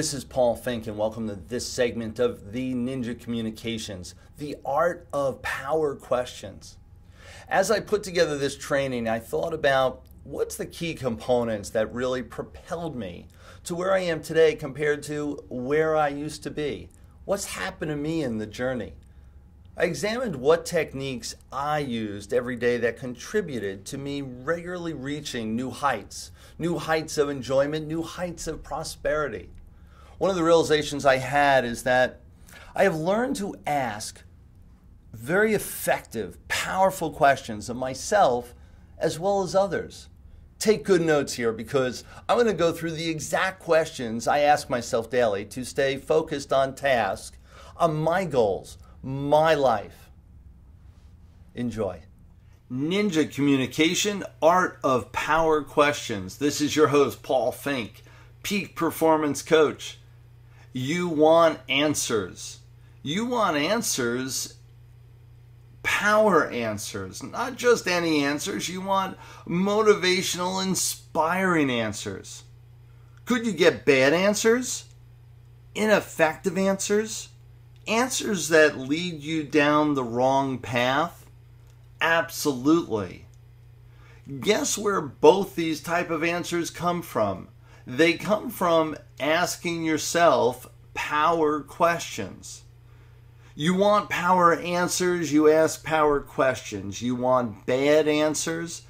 This is Paul Fink, and welcome to this segment of the Ninja Communications, the art of power questions. As I put together this training, I thought about what's the key components that really propelled me to where I am today compared to where I used to be. What's happened to me in the journey? I examined what techniques I used every day that contributed to me regularly reaching new heights of enjoyment, new heights of prosperity. One of the realizations I had is that I have learned to ask very effective, powerful questions of myself as well as others. Take good notes here because I'm going to go through the exact questions I ask myself daily to stay focused on task, on my goals, my life. Enjoy. Ninja Communication, Art of Power Questions. This is your host, Paul Fink, Peak Performance Coach. You want answers. You want answers, power answers, not just any answers. You want motivational, inspiring answers. Could you get bad answers? Ineffective answers? Answers that lead you down the wrong path? Absolutely. Guess where both these type of answers come from? They come from asking yourself power questions. You want power answers, you ask power questions. You want bad answers,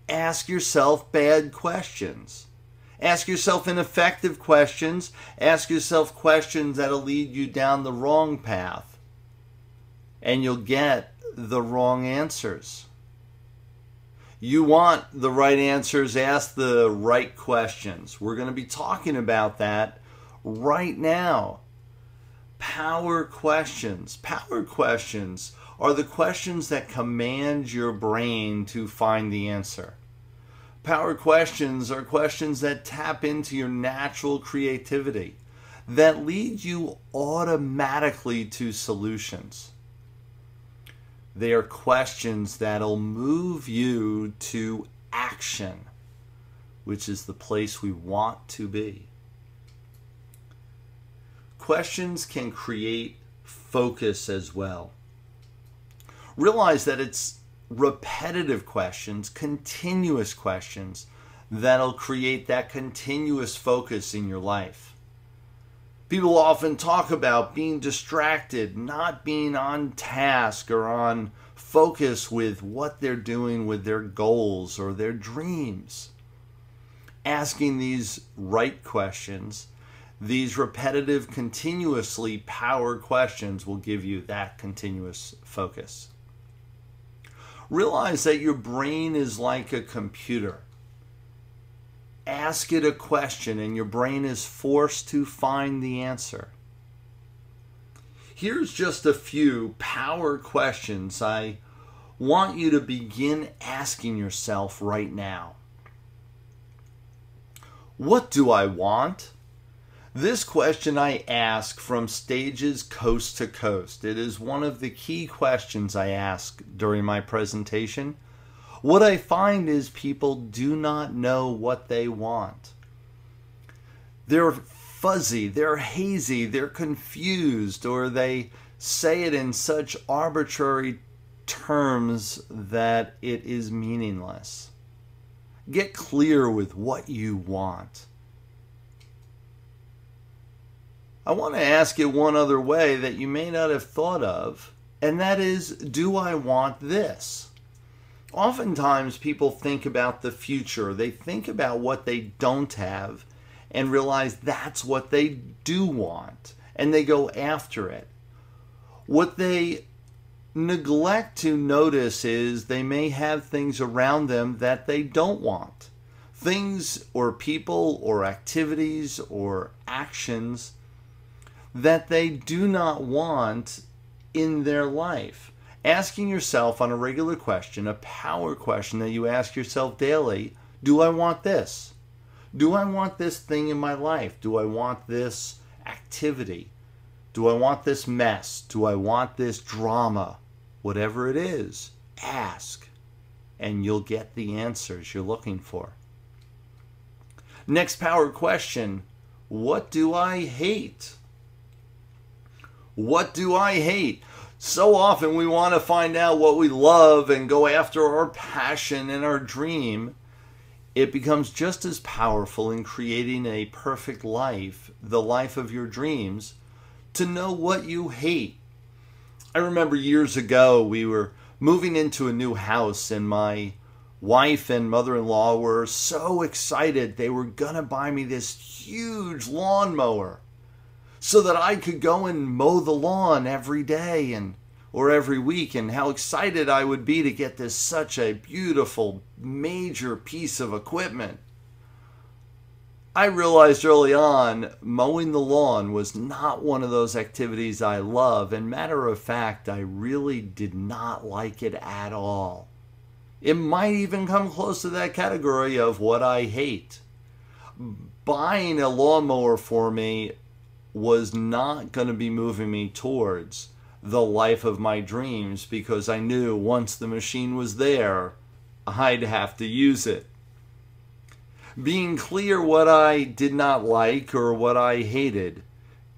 ask yourself bad questions. Ask yourself ineffective questions. Ask yourself questions that'll lead you down the wrong path. And you'll get the wrong answers. You want the right answers, ask the right questions. We're going to be talking about that right now. Power questions. Power questions are the questions that command your brain to find the answer. Power questions are questions that tap into your natural creativity, that lead you automatically to solutions. They are questions that'll move you to action, which is the place we want to be. Questions can create focus as well. Realize that it's repetitive questions, continuous questions, that'll create that continuous focus in your life. People often talk about being distracted, not being on task or on focus with what they're doing with their goals or their dreams. Asking these right questions, these repetitive, continuously power questions will give you that continuous focus. Realize that your brain is like a computer. Ask it a question and your brain is forced to find the answer. Here's just a few power questions I want you to begin asking yourself right now. What do I want? This question I ask from stages coast to coast. It is one of the key questions I ask during my presentation. What I find is people do not know what they want. They're fuzzy, they're hazy, they're confused, or they say it in such arbitrary terms that it is meaningless. Get clear with what you want. I want to ask it one other way that you may not have thought of, and that is, do I want this? Oftentimes people think about the future. They think about what they don't have and realize that's what they do want, and they go after it. What they neglect to notice is they may have things around them that they don't want. Things or people or activities or actions that they do not want in their life. Asking yourself on a regular question, a power question that you ask yourself daily, do I want this? Do I want this thing in my life? Do I want this activity? Do I want this mess? Do I want this drama? Whatever it is, ask, and you'll get the answers you're looking for. Next power question, What do I hate? What do I hate? So often we want to find out what we love and go after our passion and our dream. It becomes just as powerful in creating a perfect life, the life of your dreams, to know what you hate. I remember years ago we were moving into a new house and my wife and mother-in-law were so excited they were gonna buy me this huge lawnmower so that I could go and mow the lawn every day or every week, and how excited I would be to get this such a beautiful major piece of equipment. I realized early on mowing the lawn was not one of those activities I love, and matter of fact, I really did not like it at all. It might even come close to that category of what I hate. Buying a lawnmower for me was not going to be moving me towards the life of my dreams, because I knew once the machine was there, I'd have to use it. Being clear what I did not like or what I hated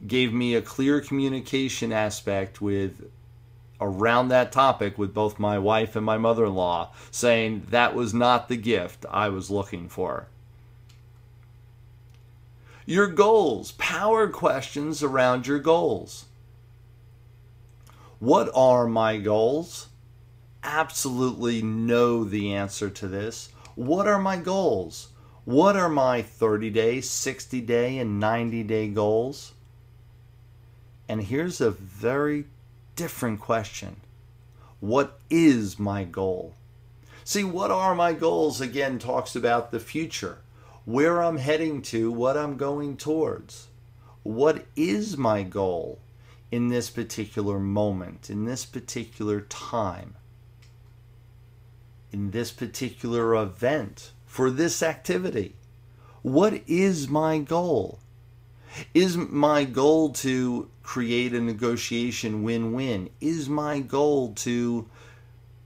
gave me a clear communication aspect around that topic with both my wife and my mother-in-law, saying that was not the gift I was looking for. Your goals, power questions around your goals. What are my goals? Absolutely know the answer to this. What are my goals? What are my 30-day, 60-day, and 90-day goals? And here's a very different question. What is my goal? See, what are my goals, again, talks about the future, where I'm heading to, what I'm going towards. What is my goal in this particular moment, in this particular time, in this particular event, for this activity? What is my goal? Is my goal to create a negotiation win-win? Is my goal to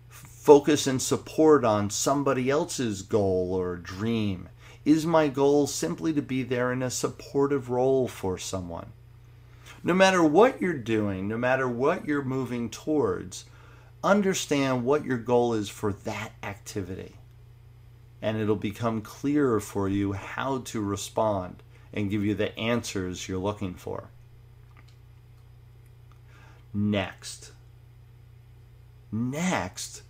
focus and support on somebody else's goal or dream? Is my goal simply to be there in a supportive role for someone? No matter what you're doing, no matter what you're moving towards, understand what your goal is for that activity. And it'll become clearer for you how to respond and give you the answers you're looking for. Next. Next?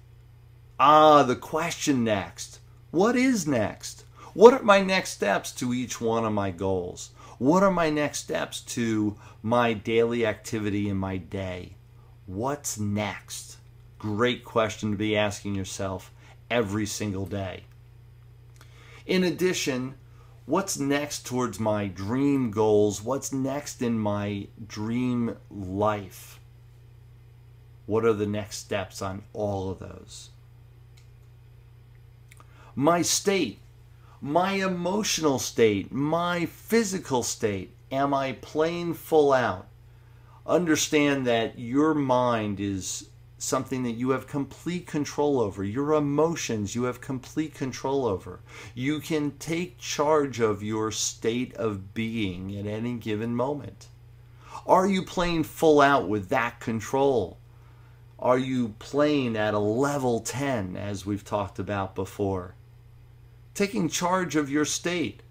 The question next. What is next? What are my next steps to each one of my goals? What are my next steps to my daily activity in my day? What's next? Great question to be asking yourself every single day. In addition, what's next towards my dream goals? What's next in my dream life? What are the next steps on all of those? My state, my emotional state, my physical state. Am I playing full out? Understand that your mind is something that you have complete control over. Your emotions you have complete control over. You can take charge of your state of being at any given moment. Are you playing full out with that control? Are you playing at a level 10, as we've talked about before? Taking charge of your state.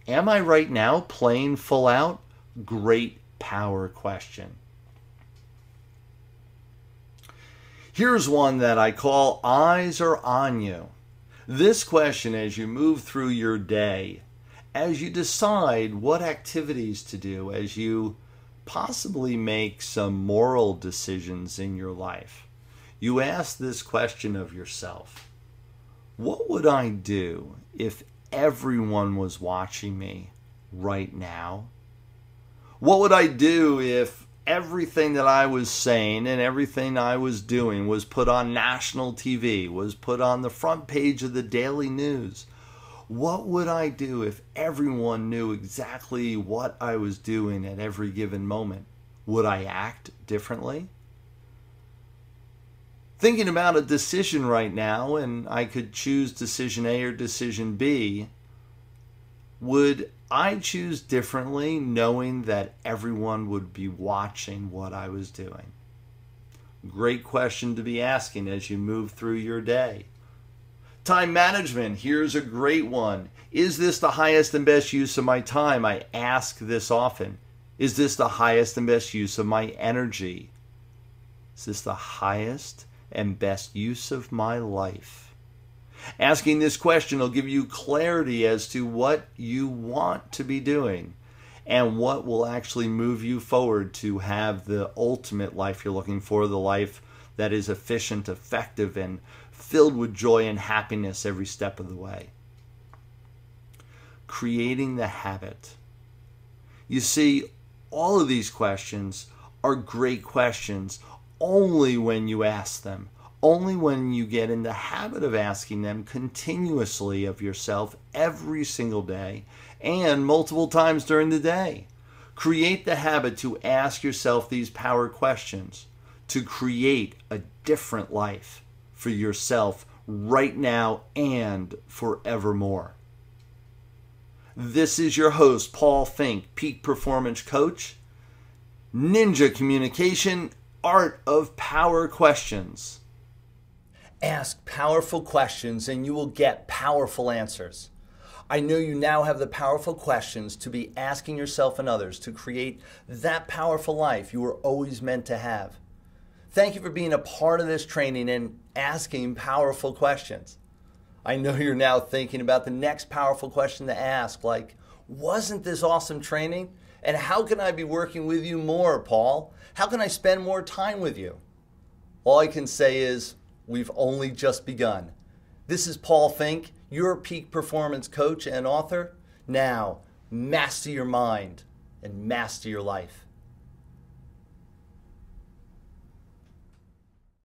Am I right now playing full out? Great power question. Here's one that I call eyes are on you. This question, as you move through your day, as you decide what activities to do, as you possibly make some moral decisions in your life, you ask this question of yourself. What would I do if everyone was watching me right now? What would I do if everything that I was saying and everything I was doing was put on national TV, was put on the front page of the daily news? What would I do if everyone knew exactly what I was doing at every given moment? Would I act differently? Thinking about a decision right now, and I could choose decision A or decision B, Would I choose differently knowing that everyone would be watching what I was doing? Great question to be asking as you move through your day. Time management, here's a great one. Is this the highest and best use of my time? I ask this often. Is this the highest and best use of my energy? Is this the highest and best use of my life? Asking this question will give you clarity as to what you want to be doing and what will actually move you forward to have the ultimate life you're looking for, the life that is efficient, effective, and filled with joy and happiness every step of the way. Creating the habit. You see, all of these questions are great questions only when you ask them. Only when you get in the habit of asking them continuously of yourself every single day and multiple times during the day. Create the habit to ask yourself these power questions to create a different life for yourself right now and forevermore. This is your host, Paul Fink, Peak Performance Coach, Ninja Communication, Art of Power Questions. Ask powerful questions and you will get powerful answers. I know you now have the powerful questions to be asking yourself and others to create that powerful life you were always meant to have. Thank you for being a part of this training and asking powerful questions. I know you're now thinking about the next powerful question to ask, like, wasn't this awesome training? And how can I be working with you more, Paul? How can I spend more time with you? All I can say is, we've only just begun. This is Paul Fink, your peak performance coach and author. Now, master your mind and master your life.